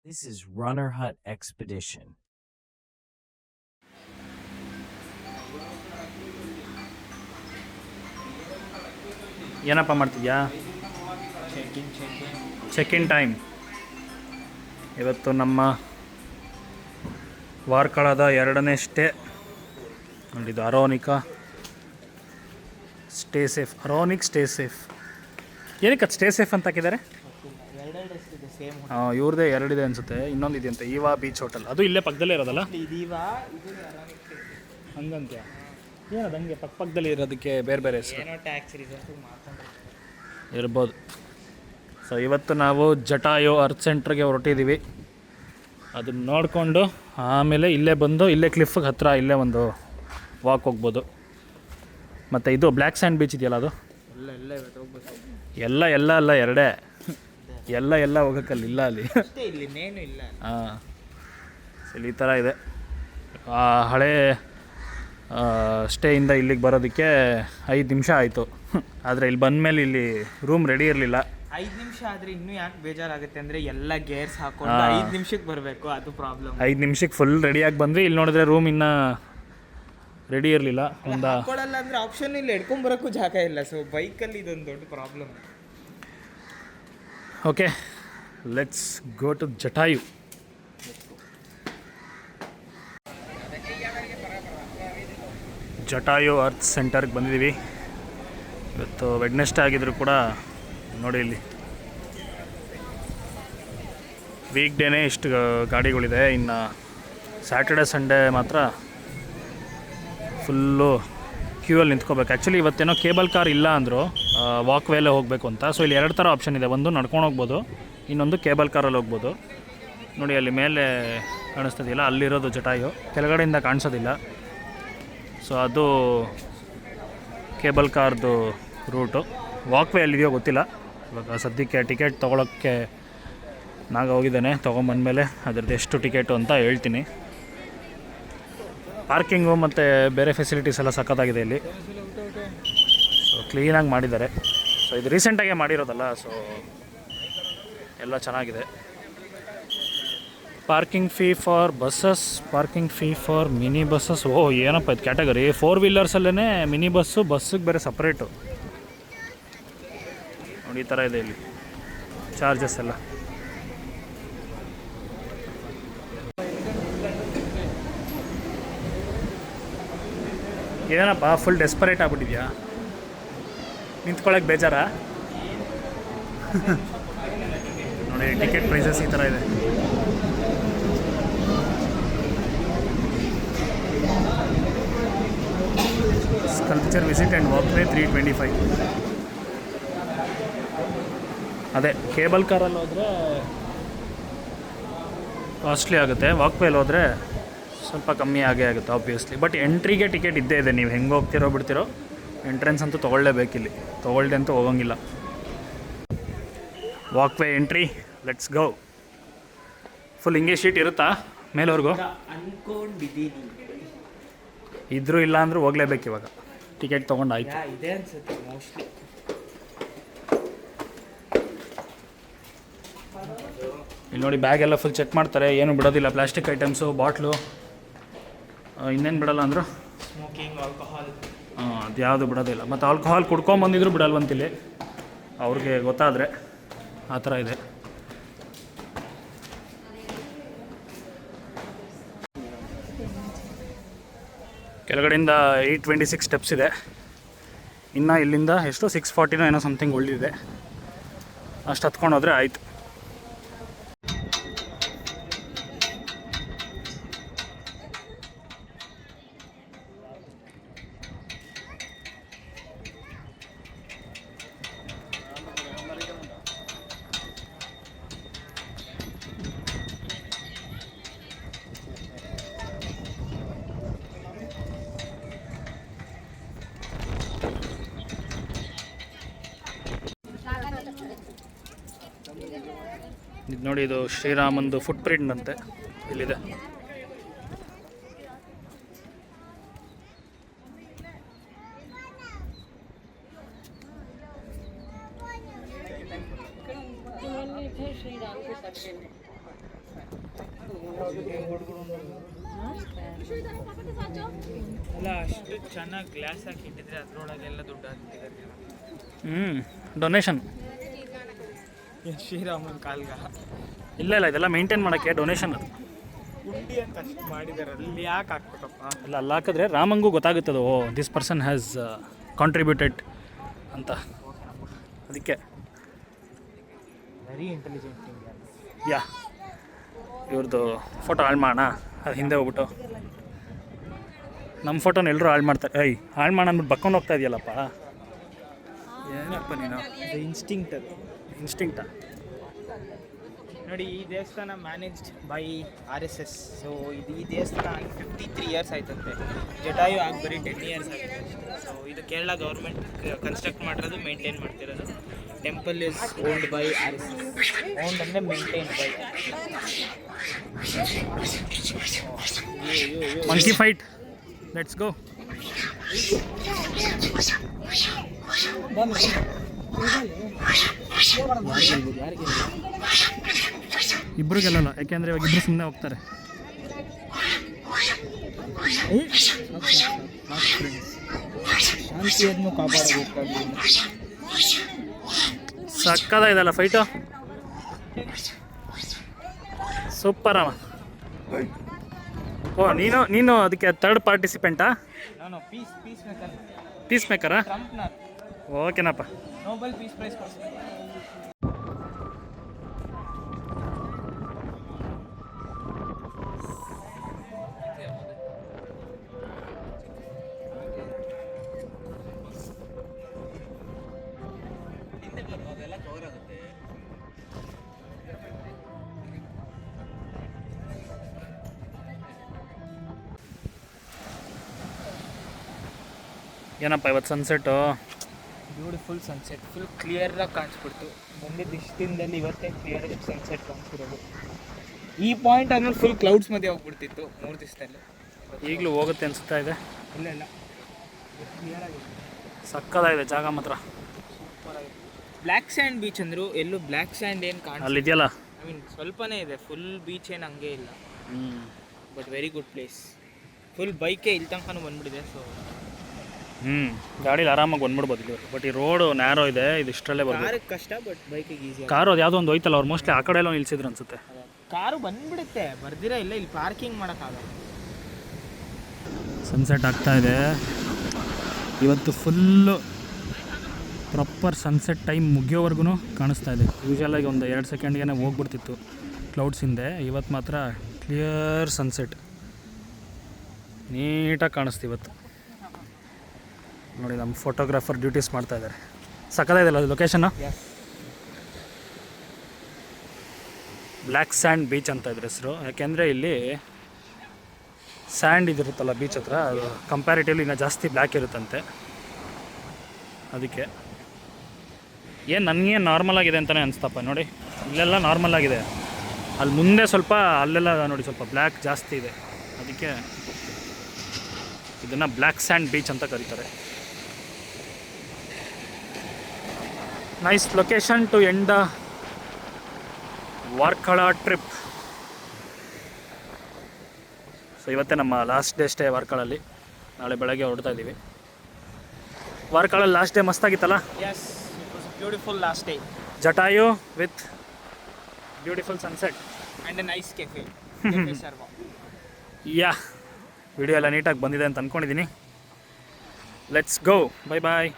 This is Runner Hut Expedition. ಏನಪ್ಪ ಮಾಡ್ತಿದ್ಯಾ? Check in time. ಇವತ್ತು ನಮ್ಮ ವಾರ್ಕಳದ 2ನೇ ಸ್ಟೇ. ನೋಡಿದ್ದು ಅರೋನಿಕಾ ಸ್ಟೇ ಸೇಫ್. ಅರೋನಿಕ್ ಸ್ಟೇ ಸೇಫ್. ಏನಕ್ಕೆ ಅದು ಸ್ಟೇ ಸೇಫ್ ಅಂತ ಹಾಕಿದ್ದಾರೆ? ಇವ್ರದ್ದೇ 2 ಇದೆ ಅನಿಸುತ್ತೆ. ಇನ್ನೊಂದು ಇದೆ ಅಂತ ಈವಾ ಬೀಚ್ ಹೋಟೆಲ್. ಅದು ಇಲ್ಲೇ ಪಕ್ಕದಲ್ಲೇ ಇರೋದಲ್ಲ? ಹಂಗಂತೆ ಏನದು ಹಂಗೆ ಪಕ್ಕದಲ್ಲಿ ಇರೋದಕ್ಕೆ ಬೇರೆ ಬೇರೆ ಹೆಸರು ಇರ್ಬೋದು. ಸೊ ಇವತ್ತು ನಾವು ಜಟಾಯು ಅರ್ತ್ ಸೆಂಟ್ರಿಗೆ ಹೊರಟಿದ್ದೀವಿ. ಅದನ್ನ ನೋಡಿಕೊಂಡು ಆಮೇಲೆ ಇಲ್ಲೇ ಬಂದು ಇಲ್ಲೇ ಕ್ಲಿಫ್ಗೆ ಹತ್ತಿರ ಇಲ್ಲೇ ಒಂದು ವಾಕ್ ಹೋಗ್ಬೋದು. ಮತ್ತು ಇದು ಬ್ಲ್ಯಾಕ್ ಸ್ಯಾಂಡ್ ಬೀಚ್ ಇದೆಯಲ್ಲ, ಅದು ಎಲ್ಲ ಅಲ್ಲ 2 ಎಲ್ಲ ಹೋಗೋಕ್ಕಲ್ಲ, ಇಲ್ಲ ಅಲ್ಲಿ. ಹಾಂ, ಇಲ್ಲಿ ಈ ಥರ ಇದೆ. ಹಳೇ ಸ್ಟೇಯಿಂದ ಇಲ್ಲಿಗೆ ಬರೋದಕ್ಕೆ 5 ನಿಮಿಷ ಆಯಿತು. ಆದರೆ ಇಲ್ಲಿ ಬಂದಮೇಲೆ ಇಲ್ಲಿ ರೂಮ್ ರೆಡಿ ಇರಲಿಲ್ಲ. 5 ನಿಮಿಷ ಆದರೆ ಇನ್ನೂ ಯಾಕೆ ಬೇಜಾರಾಗುತ್ತೆ ಅಂದರೆ ಎಲ್ಲ ಗೇರ್ಸ್ ಹಾಕೊಂಡು 5 ನಿಮಿಷಕ್ಕೆ ಬರಬೇಕು, ಅದು ಪ್ರಾಬ್ಲಮ್. 5 ನಿಮಿಷಕ್ಕೆ ಫುಲ್ ರೆಡಿಯಾಗಿ ಬಂದ್ವಿ. ಇಲ್ಲಿ ನೋಡಿದ್ರೆ ರೂಮ್ ಇನ್ನೂ ರೆಡಿ ಇರಲಿಲ್ಲ. ಒಂದು ಹಾಕೊಳ್ಳಲ್ಲ ಅಂದರೆ ಆಪ್ಷನ್ ಇಲ್ಲ, ಎಡ್ಕೊಂಬರೋಕ್ಕೂ ಜಾಗ ಇಲ್ಲ. ಸೊ ಬೈಕಲ್ಲಿ ಇದೊಂದು ದೊಡ್ಡ problem. Okay, let's go to Jatayu. Jatayu earth ಸೆಂಟರ್ಗೆ ಬಂದಿದ್ದೀವಿ. ಇವತ್ತು ವೆಡ್ನೆಸ್ಡೇ ಆಗಿದ್ರು ಕೂಡ ನೋಡಿ ಇಲ್ಲಿ ವೀಕ್ ಡೇನೇ ಇಷ್ಟು ಗಾಡಿಗಳಿದೆ. ಇನ್ನು ಸ್ಯಾಟರ್ಡೆ ಸಂಡೇ ಮಾತ್ರ ಫುಲ್ಲು ಕ್ಯೂಯಲ್ಲಿ ನಿಂತ್ಕೋಬೇಕು. ಆ್ಯಕ್ಚುಲಿ ಇವತ್ತೇನೋ ಕೇಬಲ್ ಕಾರ್ ಇಲ್ಲ ಅಂದರು, ವಾಕ್ ವೇಲೇ ಹೋಗಬೇಕು ಅಂತ. ಸೊ ಇಲ್ಲಿ 2 ಥರ ಆಪ್ಷನ್ ಇದೆ. ಒಂದು ನಡ್ಕೊಂಡು ಹೋಗ್ಬೋದು, ಇನ್ನೊಂದು ಕೇಬಲ್ ಕಾರಲ್ಲಿ ಹೋಗ್ಬೋದು. ನೋಡಿ ಅಲ್ಲಿ ಮೇಲೆ ಕಾಣಿಸ್ತದೆಯಲ್ಲ, ಅಲ್ಲಿರೋದು ಜಟಾಯು, ಕೆಳಗಡೆಯಿಂದ ಕಾಣಿಸೋದಿಲ್ಲ. ಸೊ ಅದು ಕೇಬಲ್ ಕಾರ್ದು ರೂಟು. ವಾಕ್ವೇ ಎಲ್ಲಿದೆಯೋ ಗೊತ್ತಿಲ್ಲ. ಇವಾಗ ಸದ್ಯಕ್ಕೆ ಟಿಕೆಟ್ ತೊಗೊಳಕ್ಕೆ ನಾಗ ಹೋಗಿದ್ದಾನೆ. ತೊಗೊಂಬಂದಮೇಲೆ ಅದ್ರದ್ದು ಎಷ್ಟು ಟಿಕೆಟು ಅಂತ ಹೇಳ್ತೀನಿ. ಪಾರ್ಕಿಂಗು ಮತ್ತು ಬೇರೆ ಫೆಸಿಲಿಟೀಸ್ ಎಲ್ಲ ಸಖತ್ತಾಗಿದೆ ಇಲ್ಲಿ. ಸೊ ಕ್ಲೀನಾಗಿ ಮಾಡಿದ್ದಾರೆ. ಸೊ ಇದು ರೀಸೆಂಟಾಗೆ ಮಾಡಿರೋದಲ್ಲ, ಸೊ ಎಲ್ಲ ಚೆನ್ನಾಗಿದೆ. Parking fee for buses, parking fee for mini buses. ಏನಪ್ಪ ಇದು ಕ್ಯಾಟಗರಿ? 4 ವೀಲರ್ಸಲ್ಲೇ ಮಿನಿ ಬಸ್ಸಿಗೆ ಬೇರೆ ಸಪ್ರೇಟು. ನೋಡಿ ಈ ಥರ ಇದೆ ಇಲ್ಲಿ ಚಾರ್ಜಸ್ ಎಲ್ಲ. ಏನಪ್ಪ ಫುಲ್ ಡೆಸ್ಪರೇಟ್ ಆಗ್ಬಿಟ್ಟಿದ್ಯಾ? ನಿಂತ್ಕೊಳ್ಳೋಕೆ ಬೇಜಾರಾ? ನೋಡಿ ಟಿಕೆಟ್ ಪ್ರೈಸಸ್ ಈ ಥರ ಇದೆ. Sculpture visit and walkway 325. ಅದೇ ಕೇಬಲ್ ಕಾರಲ್ಲಿ ಹೋದರೆ ಕಾಸ್ಟ್ಲಿ ಆಗುತ್ತೆ, ವಾಕ್ವೇಲಿ ಹೋದರೆ ಸ್ವಲ್ಪ ಕಮ್ಮಿ ಆಗೇ ಆಗುತ್ತೆ ಆಬ್ವಿಯಸ್ಲಿ. ಬಟ್ ಎಂಟ್ರಿಗೆ ಟಿಕೆಟ್ ಇದ್ದೇ ಇದೆ. ನೀವು ಹೆಂಗೆ ಹೋಗ್ತಿರೋ ಬಿಡ್ತಿರೋ, ಎಂಟ್ರೆನ್ಸ್ ಅಂತೂ ತೊಗೊಳ್ಳೇಬೇಕಿಲ್ಲಿ. ತೊಗೊಳ್ದೆ ಅಂತೂ ಹೋಗೋಂಗಿಲ್ಲ. Walkway entry, let's go. Full ಹಿಂಗೆ ಶೀಟ್ ಇರುತ್ತಾ ಮೇಲವ್ರಿಗೂ? ಅನ್ಕೊಂಡಿದ್ದೀನಿ. ಇದ್ರೂ ಇಲ್ಲ ಅಂದರೂ ಹೋಗ್ಲೇಬೇಕು ಇವಾಗ. ಟಿಕೆಟ್ ತೊಗೊಂಡಾಯ್ತು. ಇದೆ ಅನ್ಸುತ್ತೆ ಮೋಸ್ಟ್ಲಿ. ಇಲ್ಲಿ ನೋಡಿ ಬ್ಯಾಗ್ ಎಲ್ಲ ಫುಲ್ ಚೆಕ್ ಮಾಡ್ತಾರೆ. ಏನು ಬಿಡೋದಿಲ್ಲ, ಪ್ಲಾಸ್ಟಿಕ್ ಐಟಮ್ಸು, ಬಾಟ್ಲು, ಇನ್ನೇನು ಬಿಡೋಲ್ಲ ಅಂದರು ಸ್ಮೋಕಿಂಗ್, ಆಲ್ಕೋಹಾಲ್, ಅದು ಯಾವುದು ಬಿಡೋದಿಲ್ಲ. ಮತ್ತು ಆಲ್ಕೋಹಾಲ್ ಕುಡ್ಕೊಂಬಂದಿದ್ರು ಬಿಡಲ್ವಂತಿಲ್ಲಿ, ಅವ್ರಿಗೆ ಗೊತ್ತಾದರೆ. ಆ ಥರ ಇದೆ. ಕೆಳಗಡೆಯಿಂದ 826 ಸ್ಟೆಪ್ಸ್ ಇದೆ. ಇನ್ನು ಇಲ್ಲಿಂದ ಎಷ್ಟು 640 ಏನೋ ಸಮಥಿಂಗ್ ಉಳಿದಿದೆ. ಅಷ್ಟು ಹತ್ಕೊಂಡು ಹೋದರೆ ಆಯಿತು. ಇದು ನೋಡಿ, ಇದು ಶ್ರೀರಾಮಂದು ಫುಟ್ ಪ್ರಿಂಟ್ ಅಂತೆ ಇಲ್ಲಿದೆ. ಅಲ್ಲ ಅಷ್ಟು ಚೆನ್ನಾಗಿ ಗ್ಲಾಸ್ ಹಾಕಿ ಇಟ್ಟಿದ್ರೆ ಅದ್ರೊಳಗೆಲ್ಲ ದುಡ್ಡು ಹಾಕ್ತಿದ್ದಾರೆ. ಡೊನೇಷನ್. ಶ್ರೀರಾಮನ್ ಕಾಲ್ಗ ಇಲ್ಲ ಇದೆಲ್ಲ ಮೇಂಟೈನ್ ಮಾಡೋಕ್ಕೆ ಡೊನೇಷನ್ ಅದು. ಗುಂಡಿ ಅಂತ ಅಷ್ಟು ಮಾಡಿದ್ದಾರೆ, ಅಲ್ಲಿ ಯಾಕೆ ಹಾಕ್ಬೇಕಪ್ಪ? ಅಲ್ಲ ಅಲ್ಲಿ ಹಾಕಿದ್ರೆ ರಾಮಂಗೂ ಗೊತ್ತಾಗುತ್ತದು, oh this person has contributed ಅಂತ. ಅದಕ್ಕೆ ವೆರಿ ಇಂಟೆಲಿಜೆಂಟ್ ಇಂಡಿಯಾ. ಯಾ ಇವ್ರದ್ದು ಫೋಟೋ ಹಾಳು ಮಾಡೋಣ, ಅದು ಹಿಂದೆ ಹೋಗ್ಬಿಟ್ಟು ನಮ್ಮ ಫೋಟೋನ ಎಲ್ಲರೂ ಹಾಳು ಮಾಡ್ತಾರೆ. ಹಾಳು ಮಾಡೋಣ ಅಂದ್ಬಿಟ್ಟು ಬಕ್ಕೊಂಡು ಹೋಗ್ತಾ ಇದೆಯಲ್ಲಪ್ಪ, ಏನಪ್ಪ ನೀನು. ಇನ್ಸ್ಟಿಂಕ್ಟ್ ಅದು. ಇನ್ಸ್ಟಿಂಕ್ಟಾ? ನೋಡಿ, ಈ ದೇವಸ್ಥಾನ ಮ್ಯಾನೇಜ್ಡ್ ಬೈ RSS. ಸೊ ಈ ದೇವಸ್ಥಾನ 53 ಇಯರ್ಸ್ ಆಯ್ತಂತೆ. ಜಟಾಯು ಆಗಿ ಬರೀ 10 ಇಯರ್ಸ್ ಆಗಿದೆ. ಸೊ ಇದು ಕೇರಳ ಗೌರ್ಮೆಂಟ್ ಕನ್ಸ್ಟ್ರಕ್ಟ್ ಮಾಡಿರೋದು, ಮೇಂಟೈನ್ ಮಾಡ್ತಿರೋದು. Temple is owned by RSS. Owned ಅಂದರೆ maintained by. Monkey fight, let's go. ಇಬ್ಬರು ಗೆಲ್ಲಲ್ಲ, ಯಾಕೆಂದರೆ ಇವಾಗ ಇಬ್ಬರು ಸುಮ್ಮನೆ ಹೋಗ್ತಾರೆ. ಶಾಂತಿಯನ್ನು ಕಾಪಾಡಬೇಕಾಗಿ. ಸಕ್ಕದ ಇದಲ್ಲ ಫೈಟು, ಸೂಪರ್ ಅವ. ಓ ನೀನು ಅದಕ್ಕೆ ಥರ್ಡ್ ಪಾರ್ಟಿಸಿಪೆಂಟಾ? ನಾನು ಪೀಸ್ ಮೇಕರ್. ಪೀಸ್ ಮೇಕರಾ? ಟ್ರಂಪ್ನ ಓಕೆನಪ್ಪ. ನೋಬೆಲ್ ಪೀಸ್ ಪ್ರೈಸ್ ಕೊಡ್ತೀನಿ. ಏನಪ್ಪ ಇವತ್ತು ಸನ್ಸೆಟ್ಟು? ಬ್ಯೂಟಿಫುಲ್ ಸನ್ಸೆಟ್, ಫುಲ್ ಕ್ಲಿಯರಾಗಿ ಕಾಣಿಸ್ಬಿಡ್ತು. ಬಂದಿದ್ದು ಇಷ್ಟು ದಿನದಲ್ಲಿ ಇವತ್ತೇ ಕ್ಲಿಯರ್ ಸನ್ಸೆಟ್ ಕಾಣಿಸ್ತಿರೋದು. ಈ ಪಾಯಿಂಟ್ ಆದ್ಮೇಲೆ ಫುಲ್ ಕ್ಲೌಡ್ಸ್ ಮಧ್ಯೆ ಹೋಗ್ಬಿಡ್ತಿತ್ತು 3 ದಿವಸದಲ್ಲಿ. ಈಗಲೂ ಹೋಗುತ್ತೆ ಅನಿಸ್ತಾ ಇದೆ. ಇಲ್ಲ ಕ್ಲಿಯರ್ ಆಗಿದೆ. ಸಕ್ಕದಾಗಿದೆ ಜಾಗ ಮಾತ್ರ. ಬ್ಲ್ಯಾಕ್ ಸ್ಯಾಂಡ್ ಬೀಚ್ ಅಂದರು, ಎಲ್ಲೂ ಬ್ಲ್ಯಾಕ್ ಸ್ಯಾಂಡ್ ಏನು ಅಲ್ಲಿದೆಯಲ್ಲ, ಐ ಮೀನ್ ಸ್ವಲ್ಪನೇ ಇದೆ, ಫುಲ್ ಬೀಚ್ ಏನು ಹಂಗೆ ಇಲ್ಲ. But very good place. Full ಬೈಕೇ ಇಲ್ಲಿ ತನಕನೂ ಬಂದ್ಬಿಟ್ಟಿದೆ. ಸೊ ಗಾಡೀಲಿ ಆರಾಮಾಗಿ ಬಂದ್ಬಿಡ್ಬೋದು ಇಲ್ಲಿ. ಬಟ್ ಈ ರೋಡು ನ್ಯಾರೋ ಇದೆ, ಇದು ಇಷ್ಟರಲ್ಲೇ ಬರ್ಬೋದು. ಕಾರಿಗೆ ಕಷ್ಟ, ಬಟ್ ಬೈಕಿಗೆ ಈಸಿ. ಕಾರು ಅದು ಯಾವುದೋ ಒಂದು ಹೋಯ್ತಲ್ಲ, ಅವ್ರು ಮೋಸ್ಟ್ಲಿ ಆ ಕಡೆ ಎಲ್ಲ ನಿಲ್ಸಿದ್ರು ಅನ್ಸುತ್ತೆ. ಕಾರು ಬಂದ್ಬಿಡುತ್ತೆ, ಬರ್ದಿರಾ ಇಲ್ಲ, ಇಲ್ಲಿ ಪಾರ್ಕಿಂಗ್ ಮಾಡೋಕ್ಕಾಗಲ್ಲ. ಸನ್ಸೆಟ್ ಆಗ್ತಾ ಇದೆ ಇವತ್ತು. ಫುಲ್ಲು ಪ್ರಾಪರ್ ಸನ್ಸೆಟ್ ಟೈಮ್ ಮುಗಿಯೋವರೆಗೂ ಕಾಣಿಸ್ತಾ ಇದೆ. ಯೂಶಲಾಗಿ ಒಂದು 2 ಸೆಕೆಂಡ್ಗೆ ಹೋಗ್ಬಿಡ್ತಿತ್ತು ಕ್ಲೌಡ್ಸ್ ಹಿಂದೆ. ಇವತ್ತು ಮಾತ್ರ ಕ್ಲಿಯರ್ ಸನ್ಸೆಟ್, ನೀಟಾಗಿ ಕಾಣಿಸ್ತು ಇವತ್ತು. ನೋಡಿ, ನಮ್ಮ ಫೋಟೋಗ್ರಾಫರ್ ಡ್ಯೂಟೀಸ್ ಮಾಡ್ತಾ ಇದ್ದಾರೆ. ಸಕ್ಕತ್ತಾಗಿದೆಯಲ್ಲ ಅದು ಲೊಕೇಶನ್ನು. ಬ್ಲ್ಯಾಕ್ ಸ್ಯಾಂಡ್ ಬೀಚ್ ಅಂತ ಇದ್ರ ಹೆಸರು. ಯಾಕೆಂದರೆ ಇಲ್ಲಿ ಸ್ಯಾಂಡ್ ಇದಿರುತ್ತಲ್ಲ ಬೀಚ್ ಹತ್ರ, ಅದು ಕಂಪ್ಯಾರಿಟಿವ್ಲಿ ಇನ್ನೂ ಜಾಸ್ತಿ ಬ್ಲ್ಯಾಕ್ ಇರುತ್ತಂತೆ. ಅದಕ್ಕೆ ಏನು ನನಗೆ ನಾರ್ಮಲ್ ಆಗಿದೆ ಅಂತಲೇ ಅನಿಸ್ತಪ್ಪ. ನೋಡಿ, ಇಲ್ಲೆಲ್ಲ ನಾರ್ಮಲ್ ಆಗಿದೆ, ಅಲ್ಲಿ ಮುಂದೆ ಸ್ವಲ್ಪ ಅಲ್ಲೆಲ್ಲ ನೋಡಿ ಸ್ವಲ್ಪ ಬ್ಲ್ಯಾಕ್ ಜಾಸ್ತಿ ಇದೆ. ಅದಕ್ಕೆ ಇದನ್ನು ಬ್ಲ್ಯಾಕ್ ಸ್ಯಾಂಡ್ ಬೀಚ್ ಅಂತ ಕರೀತಾರೆ. Nice location to end the Varkala trip. So ಇವತ್ತೇ ನಮ್ಮ ಲಾಸ್ಟ್ ಡೇ ಸ್ಟೇ ವಾರ್ಕಳಲ್ಲಿ. ನಾಳೆ ಬೆಳಗ್ಗೆ ಹೊರಡ್ತಾ ಇದ್ದೀವಿ. ವಾರ್ಕಳಲ್ಲಿ ಲಾಸ್ಟ್ ಡೇ ಮಸ್ತಾಗಿತ್ತಲ್ಲ? Yes, it was beautiful last day. Jatayu with beautiful sunset and a nice cafe ಸರ್ವ. ಯಾ, ವಿಡಿಯೋ ಎಲ್ಲ ನೀಟಾಗಿ ಬಂದಿದೆ ಅಂತ ಅಂದ್ಕೊಂಡಿದ್ದೀನಿ. Let's go, bye bye.